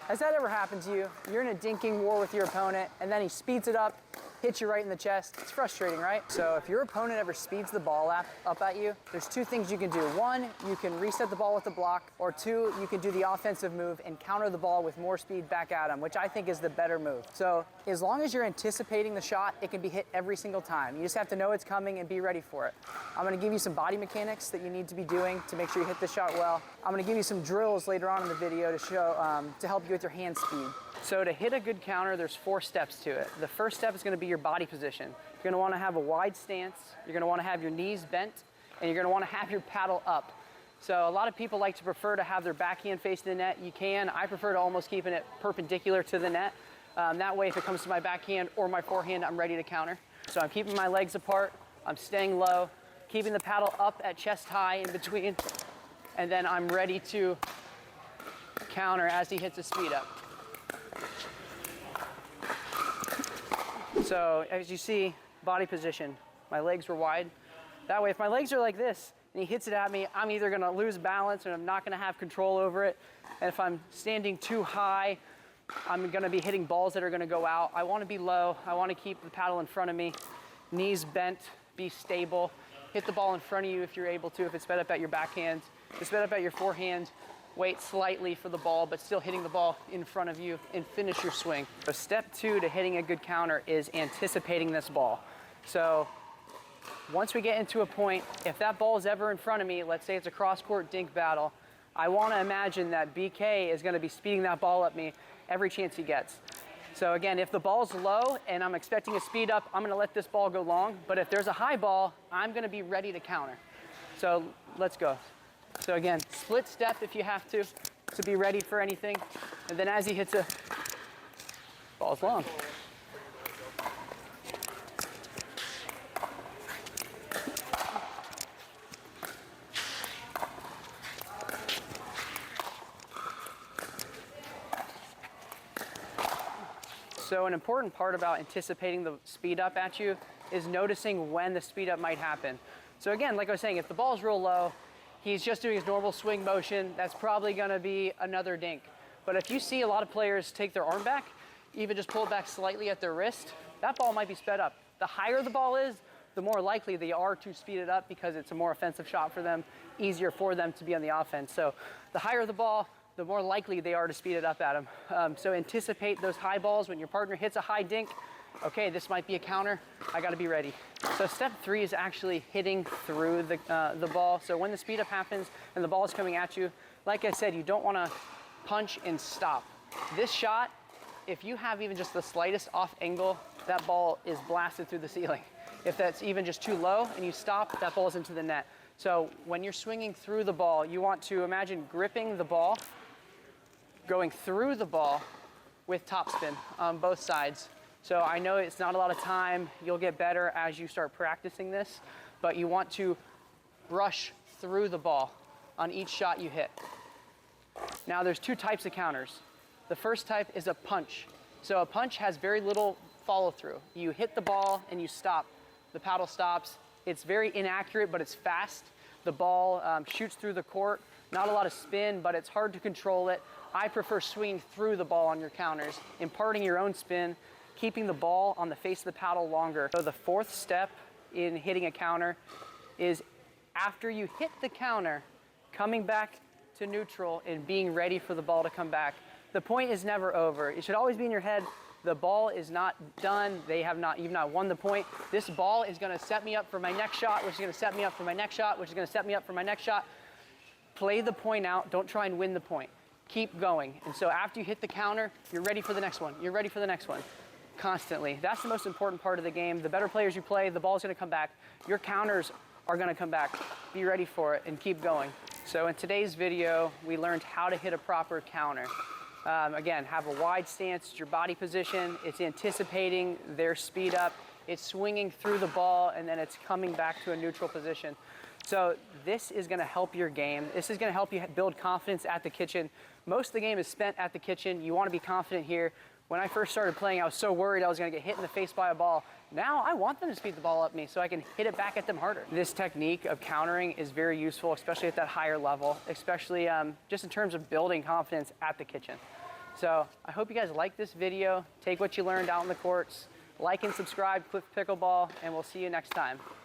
Has that ever happened to you? You're in a dinking war with your opponent and then he speeds it up, hits you right in the chest. It's frustrating, right? So if your opponent ever speeds the ball up at you, there's two things you can do. One, you can reset the ball with the block, or two, you can do the offensive move and counter the ball with more speed back at them, which I think is the better move. So as long as you're anticipating the shot, it can be hit every single time. You just have to know it's coming and be ready for it. I'm gonna give you some body mechanics that you need to be doing to make sure you hit the shot well. I'm gonna give you some drills later on in the video to show, to help you with your hand speed. So to hit a good counter, there's 4 steps to it. The first step is gonna be your body position. You're gonna wanna have a wide stance, you're gonna wanna have your knees bent, and you're gonna wanna have your paddle up. So a lot of people like to prefer to have their backhand facing the net. You can. I prefer to almost keeping it perpendicular to the net. That way, if it comes to my backhand or my forehand, I'm ready to counter. So I'm keeping my legs apart, I'm staying low, keeping the paddle up at chest high in between, and then I'm ready to counter as he hits a speed up. So as you see, body position, my legs were wide. That way, if my legs are like this and he hits it at me, I'm either gonna lose balance and I'm not gonna have control over it. And if I'm standing too high, I'm gonna be hitting balls that are gonna go out. I wanna be low, I wanna keep the paddle in front of me, knees bent, be stable. Hit the ball in front of you if you're able to, if it's sped up at your backhand. If it's sped up at your forehand, wait slightly for the ball, but still hitting the ball in front of you and finish your swing. So step 2 to hitting a good counter is anticipating this ball. So once we get into a point, if that ball is ever in front of me, let's say it's a cross-court dink battle, I want to imagine that BK is going to be speeding that ball at me every chance he gets. So again, if the ball's low and I'm expecting a speed up, I'm going to let this ball go long. But if there's a high ball, I'm going to be ready to counter. So let's go. So again, split step if you have to be ready for anything. And then as he hits a ball's long. So an important part about anticipating the speed up at you is noticing when the speed up might happen. So again, like I was saying, if the ball's real low, he's just doing his normal swing motion, that's probably gonna be another dink. But if you see a lot of players take their arm back, even just pull it back slightly at their wrist, that ball might be sped up. The higher the ball is, the more likely they are to speed it up because it's a more offensive shot for them, easier for them to be on the offense. So the higher the ball, the more likely they are to speed it up at them. So anticipate those high balls. When your partner hits a high dink, okay, this might be a counter, I gotta be ready. So step 3 is actually hitting through the ball. So when the speed up happens and the ball is coming at you, like I said, you don't wanna punch and stop. This shot, if you have even just the slightest off angle, that ball is blasted through the ceiling. If that's even just too low and you stop, that ball's into the net. So when you're swinging through the ball, you want to imagine gripping the ball, going through the ball with topspin on both sides. So I know it's not a lot of time, you'll get better as you start practicing this, but you want to brush through the ball on each shot you hit. Now there's 2 types of counters. The first type is a punch. So a punch has very little follow through. You hit the ball and you stop. The paddle stops. It's very inaccurate, but it's fast. The ball shoots through the court. Not a lot of spin, but it's hard to control it. I prefer swinging through the ball on your counters, imparting your own spin, keeping the ball on the face of the paddle longer. So the 4th step in hitting a counter is after you hit the counter, coming back to neutral and being ready for the ball to come back. The point is never over. It should always be in your head, the ball is not done. You've not won the point. This ball is gonna set me up for my next shot, which is gonna set me up for my next shot, which is gonna set me up for my next shot. Play the point out, don't try and win the point. Keep going. And so after you hit the counter, you're ready for the next one. You're ready for the next one. Constantly. That's the most important part of the game. The better players you play, the ball's gonna come back. Your counters are gonna come back. Be ready for it and keep going. So in today's video, we learned how to hit a proper counter. Again, have a wide stance, it's your body position, it's anticipating their speed up, it's swinging through the ball, and then it's coming back to a neutral position. So this is gonna help your game. This is gonna help you build confidence at the kitchen. Most of the game is spent at the kitchen. You wanna be confident here. When I first started playing, I was so worried I was gonna get hit in the face by a ball. Now I want them to speed the ball up me so I can hit it back at them harder. This technique of countering is very useful, especially at that higher level, especially just in terms of building confidence at the kitchen. So I hope you guys like this video. Take what you learned out in the courts. Like and subscribe, Cliff Pickleball, and we'll see you next time.